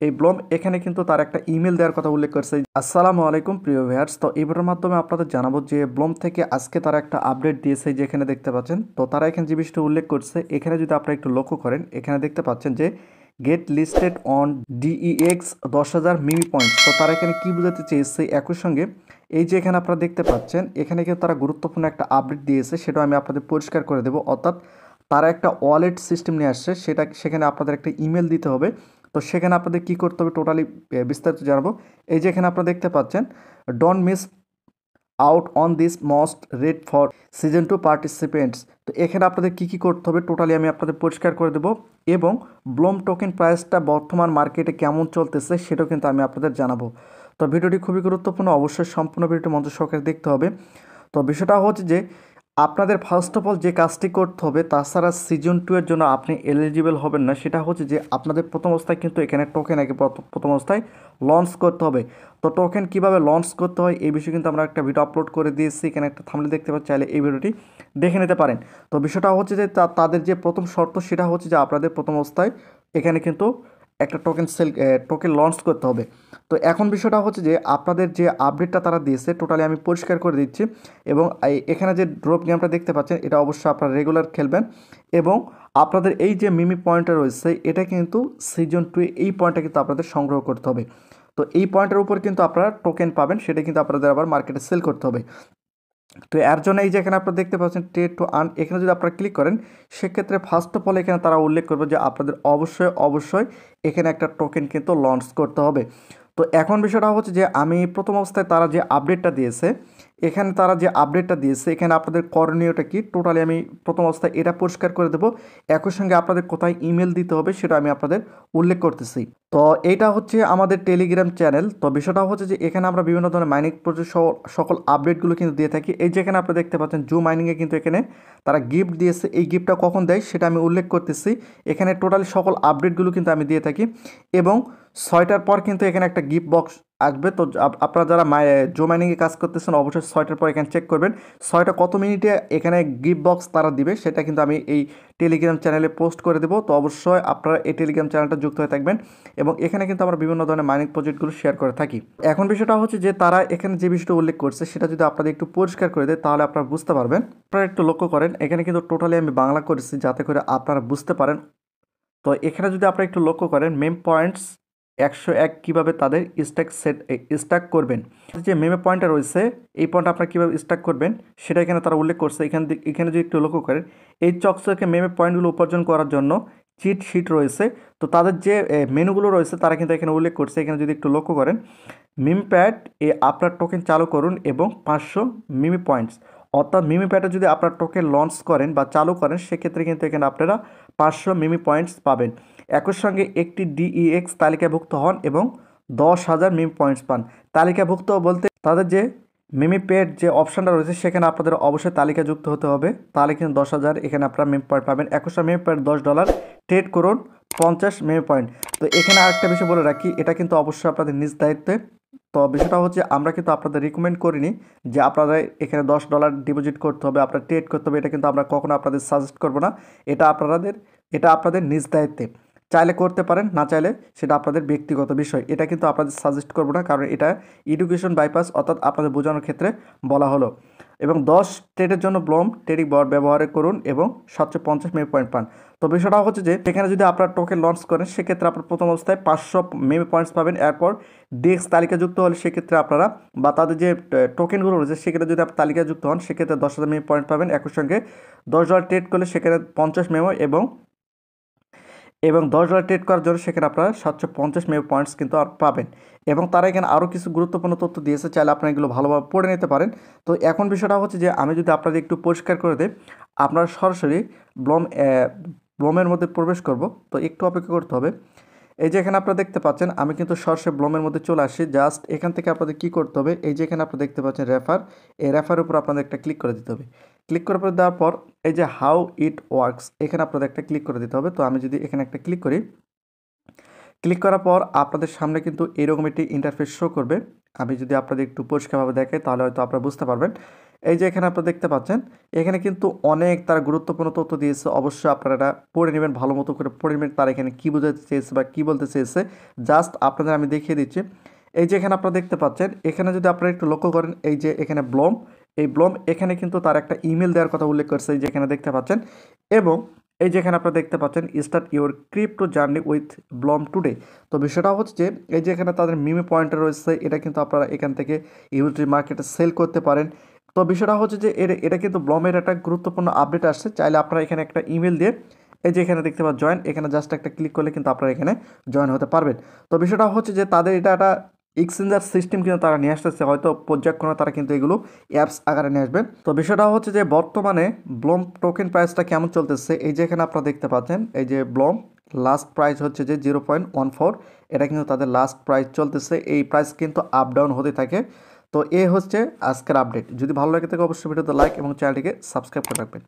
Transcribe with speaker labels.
Speaker 1: এই ব্লম এখানে কিন্তু তার একটা ইমেল দেওয়ার কথা উল্লেখ করছে। আসসালামু আলাইকুম প্রিয় ভিউয়ার্স, তো এইবারের মাধ্যমে আপনাদের জানাবো যে ব্লম থেকে আজকে তারা একটা আপডেট দিয়েছে, যেখানে দেখতে পাচ্ছেন। তো তারা এখানে যে বিষয়টা উল্লেখ করছে, এখানে যদি আপনারা একটু লক্ষ্য করেন, এখানে দেখতে পাচ্ছেন যে গেট লিস্টেড অন ডিইএক্স 10,000 মিমি পয়েন্টস। তো তারা এখানে কি বোঝাতে চেয়েছে, একই সঙ্গে এই যে এখানে আপনারা দেখতে পাচ্ছেন, এখানে কিন্তু তারা গুরুত্বপূর্ণ একটা আপডেট দিয়েছে, সেটাও আমি আপনাদের পরিষ্কার করে দেবো। অর্থাৎ তারা একটা ওয়ালেট সিস্টেম নিয়ে আসছে, সেখানে আপনাদের একটা ইমেল দিতে হবে। তো সেখানে আপনাদের কী করতে হবে টোটালি বিস্তারিত জানাবো। এই যে এখানে আপনারা দেখতে পাচ্ছেন, don't miss out on this most rate for season 2 participants. তো এখানে আপনাদের কী কী করতে হবে টোটালি আমি আপনাদের পরিষ্কার করে দেবো, এবং ব্লম টোকেন প্রাইসটা বর্তমান মার্কেটে কেমন চলতেছে সেটাও কিন্তু আমি আপনাদের জানাবো। তো ভিডিওটি খুবই গুরুত্বপূর্ণ, অবশ্যই সম্পূর্ণ ভিডিওটি মনোযোগ সহকারে দেখতে হবে। তো বিষয়টা হচ্ছে যে আপনাদের ফার্স্ট অফ অল যে কাজটি করতে হবে, তাছাড়া সিজন 2 এর জন্য আপনি এলিজিবল হবেন না, সেটা হচ্ছে যে আপনাদের প্রথম অবস্থায় কিন্তু এখানে টোকেন আগে প্রথম অবস্থায় লঞ্চ করতে হবে। তো টোকেন কীভাবে লঞ্চ করতে হয় এই বিষয়ে কিন্তু আমরা একটা ভিডিও আপলোড করে দিয়েছি, এখানে একটা থাম্বনেল দেখতে পাচ্ছি, চাইলে এই ভিডিওটি দেখে নিতে পারেন। তো বিষয়টা হচ্ছে যে তাদের যে প্রথম শর্ত সেটা হচ্ছে যে আপনাদের প্রথম অবস্থায় এখানে কিন্তু একটা টোকেন লঞ্চ করতে হবে। তো এখন বিষয়টা হচ্ছে যে আপনাদের যে আপডেটটা তারা দিয়েছে টোটালি আমি পরিষ্কার করে দিচ্ছি, এবং এখানে যে ড্রপ গেমটা দেখতে পাচ্ছেন এটা অবশ্যই আপনারা রেগুলার খেলবেন, এবং আপনাদের এই যে মিমি পয়েন্টটা রয়েছে এটা কিন্তু সিজন 2 এই পয়েন্টটা কিন্তু আপনাদের সংগ্রহ করতে হবে। তো এই পয়েন্টের উপর কিন্তু আপনারা টোকেন পাবেন, সেটা কিন্তু আপনাদের আবার মার্কেটে সেল করতে হবে। তো এর জন্য এই যে এখানে আপনারা দেখতে পাচ্ছেন ট্রেড টু আর্ন, এখানে যদি আপনারা ক্লিক করেন সেক্ষেত্রে ফার্স্ট অফ অল এখানে তারা উল্লেখ করবে যে আপনাদের অবশ্যই এখানে একটা টোকেন কিন্তু লঞ্চ করতে হবে। তো এখন বিষয়টা হচ্ছে যে আমি প্রথম অবস্থায় তারা যে আপডেটটা দিয়েছে, এখানে আপনাদের করণীয়টা কি টোটালি আমি প্রথম অবস্থায় এটা পরিষ্কার করে দেবো। একই সঙ্গে আপনাদের কোথায় ইমেল দিতে হবে সেটা আমি আপনাদের উল্লেখ করতেছি। তো এইটা হচ্ছে আমাদের টেলিগ্রাম চ্যানেল। তো বিষয়টা হচ্ছে যে এখানে আমরা বিভিন্ন ধরনের মাইনিং প্রজেক্ট সকল আপডেটগুলো কিন্তু দিয়ে থাকি। এই যে এখানে আপনারা দেখতে পাচ্ছেন জু মাইনিংয়ে কিন্তু এখানে তারা গিফট দিয়েছে, এই গিফটটা কখন দেয় সেটা আমি উল্লেখ করতেছি। এখানে টোটালি সকল আপডেটগুলো কিন্তু আমি দিয়ে থাকি, এবং 6টার পর কিন্তু এখানে একটা গিফট বক্স আসবে। তো আপনারা যারা জো মাইনিংয়ে কাজ করতেছেন অবশ্যই 6টার পর এখানে চেক করবেন 6টা কত মিনিটে এখানে গিফট বক্স তারা দিবে, সেটা কিন্তু আমি এই টেলিগ্রাম চ্যানেলে পোস্ট করে দেবো। তো অবশ্যই আপনারা এই টেলিগ্রাম চ্যানেলটা যুক্ত হয়ে থাকবেন, এবং এখানে কিন্তু আমরা বিভিন্ন ধরনের মাইনিং প্রজেক্টগুলো শেয়ার করে থাকি। এখন বিষয়টা হচ্ছে যে তারা এখানে যে বিষয়টা উল্লেখ করছে সেটা যদি আপনাদের একটু পরিষ্কার করে দেয় তাহলে আপনারা বুঝতে পারবেন। আপনারা একটু লক্ষ্য করেন, এখানে কিন্তু টোটালি আমি বাংলা করেছি যাতে করে আপনারা বুঝতে পারেন। তো এখানে যদি আপনারা একটু লক্ষ্য করেন, মেম পয়েন্টস 101 কীভাবে তাদের স্ট্যাক করবেন, যে মেমে পয়েন্টটা রয়েছে এই পয়েন্ট আপনারা কীভাবে স্ট্যাক করবেন সেটা এখানে তারা উল্লেখ করছে। এখানে যদি একটু লক্ষ্য করেন, এই চকচকে মেমে পয়েন্টগুলো উপার্জন করার জন্য চিট শিট রয়েছে। তো তাদের যে মেনুগুলো রয়েছে তারা কিন্তু এখানে উল্লেখ করছে। এখানে যদি একটু লক্ষ্য করেন, মিমি প্যাড এ আপনার টোকেন চালু করুন এবং 500 মিমি পয়েন্টস, অর্থাৎ মিমি প্যাডে যদি আপনার টোকেন লঞ্চ করেন বা চালু করেন সেক্ষেত্রে কিন্তু এখানে আপনারা 500 মিমি পয়েন্টস পাবেন। একই সঙ্গে একটি ডিইএক্স তালিকাভুক্ত হন এবং 10,000 মিমি পয়েন্টস পান। তালিকাভুক্ত বলতে তাদের যে মিমি পেড যে অপশানটা রয়েছে সেখানে আপনাদের অবশ্যই তালিকাযুক্ত হতে হবে, তাহলে কিন্তু 10,000 এখানে আপনারা মিমি পয়েন্ট পাবেন। একই সঙ্গে মিমি পয়েন্ট $10 ট্রেড করুন 50 মিমি পয়েন্ট। তো এখানে আরেকটা বিষয় বলে রাখি, এটা কিন্তু অবশ্যই আপনাদের নিজ দায়িত্বে। তো বিষয়টা হচ্ছে আমরা কিন্তু আপনাদের রিকমেন্ড করিনি যে আপনাদের এখানে $10 ডিপোজিট করতে হবে, আপনার ট্রেড করতে হবে, এটা কিন্তু আমরা কখনো আপনাদের সাজেস্ট করবো না। এটা আপনাদের নিজ দায়িত্বে, চাইলে করতে পারেন, না চাইলে সেটা আপনাদের ব্যক্তিগত বিষয়। এটা কিন্তু আপনাদের সাজেস্ট করবো না, কারণ এটা এডুকেশন বাইপাস, অর্থাৎ আপনাদের বোঝানোর ক্ষেত্রে বলা হলো। এবং 10 ট্রেডের জন্য ব্লম ট্রেডিং বট ব্যবহার করুন এবং 750 মেমি পয়েন্ট পান। তো বিষয়টা হচ্ছে যে এখানে যদি আপনার টোকেন লঞ্চ করেন সেক্ষেত্রে আপনার প্রথম অবস্থায় 500 মেমি পয়েন্টস পাবেন। এরপর ডেক্স তালিকাযুক্ত হলে সেক্ষেত্রে আপনারা বা তাদের যে টোকেনগুলো রয়েছে সেক্ষেত্রে যদি আপনার তালিকাযুক্ত হন সেক্ষেত্রে 10,000 মেমি পয়েন্ট পাবেন। একই সঙ্গে $10 ট্রেড করলে সেখানে 50 মেমো এবং $10 ট্রেড করার জন্য সেখানে আপনারা 750 মেমো পয়েন্টস কিন্তু আর পাবেন। এবং তারা এখানে আরও কিছু গুরুত্বপূর্ণ তথ্য দিয়েছে, চাইলে আপনারা এগুলো ভালোভাবে পড়ে নিতে পারেন। তো এখন বিষয়টা হচ্ছে যে আমি যদি আপনাদের একটু পরিষ্কার করে দিই, আপনারা সরাসরি ব্লমের মধ্যে প্রবেশ করব। তো একটু অপেক্ষা করতে হবে। এই যে এখানে আপনারা দেখতে পাচ্ছেন আমি কিন্তু সরাসরি ব্লমের মধ্যে চলে আসি। জাস্ট এখান থেকে আপনাদের কী করতে হবে, এই যে এখানে আপনারা দেখতে পাচ্ছেন রেফার, এই রেফারের উপর আপনাদের একটা ক্লিক করে দিতে হবে। ক্লিক করার পর দেওয়ার পর এই যে হাউ ইট ওয়ার্কস এখানে আপনাদের একটা ক্লিক করে দিতে হবে। তো আমি যদি এখানে একটা ক্লিক করি, ক্লিক করার পর আপনাদের সামনে কিন্তু এরকম একটি ইন্টারফেস শো করবে। আমি যদি আপনাদের একটু পরিষ্কারভাবে দেখাই তাহলে হয়তো আপনারা বুঝতে পারবেন। এই যে এখানে আপনারা দেখতে পাচ্ছেন, এখানে কিন্তু অনেক তারা গুরুত্বপূর্ণ তথ্য দিয়েছে। অবশ্যই আপনারা এটা পড়ে নেবেন, ভালো মতো করে পড়ে নেবেন তারা এখানে কী বোঝাতে চেয়েছে বা কী বলতে চেয়েছে। জাস্ট আপনাদের আমি দেখিয়ে দিচ্ছি। এই যে এখানে আপনারা দেখতে পাচ্ছেন, এখানে যদি আপনারা একটু লক্ষ্য করেন, এই যে এখানে ব্লম, এই ব্লম এখানে কিন্তু তার একটা ইমেল দেওয়ার কথা উল্লেখ করছে, এই যে এখানে দেখতে পাচ্ছেন। এবং এই যে এখানে আপনারা দেখতে পাচ্ছেন, start your crypto journey with Blum today. তো বিষয়টা হচ্ছে যে এই যে এখানে তাদের মিমি পয়েন্টার রয়েছে, এটা কিন্তু আপনারা এখান থেকে ইউটিলিটি মার্কেটে সেল করতে পারেন। তো বিষয়টা হচ্ছে যে এটা কিন্তু ব্লমের একটা গুরুত্বপূর্ণ আপডেট আসছে। চাইলে আপনারা এখানে একটা ইমেল দিয়ে এই যে এখানে দেখতে পাচ্ছেন জয়েন, এখানে জাস্ট একটা ক্লিক করলে কিন্তু আপনারা এখানে জয়েন হতে পারবেন। তো বিষয়টা হচ্ছে যে তাদের এটা একটা এক্সচেঞ্জার সিস্টেম কিন্তু তারা নিয়ে আসতেছে, হয়তো পর্যায়ক্রমে তারা কিন্তু এগুলো অ্যাপস আকারে নিয়ে আসবেন। তো বিষয়টা হচ্ছে যে বর্তমানে ব্লম টোকেন প্রাইসটা কেমন চলতেছে, এই যে এখানে আপনারা দেখতে পাচ্ছেন, এই যে ব্লম লাস্ট প্রাইস হচ্ছে যে 0.14, এটা কিন্তু তাদের লাস্ট প্রাইস চলতেছে। এই প্রাইস কিন্তু আপ ডাউন হতে থাকে। তো এ হচ্ছে আজকের আপডেট। যদি ভালো লাগে থাকে অবশ্যই ভিডিওতে লাইক এবং চ্যানেলটিকে সাবস্ক্রাইব করে রাখবেন।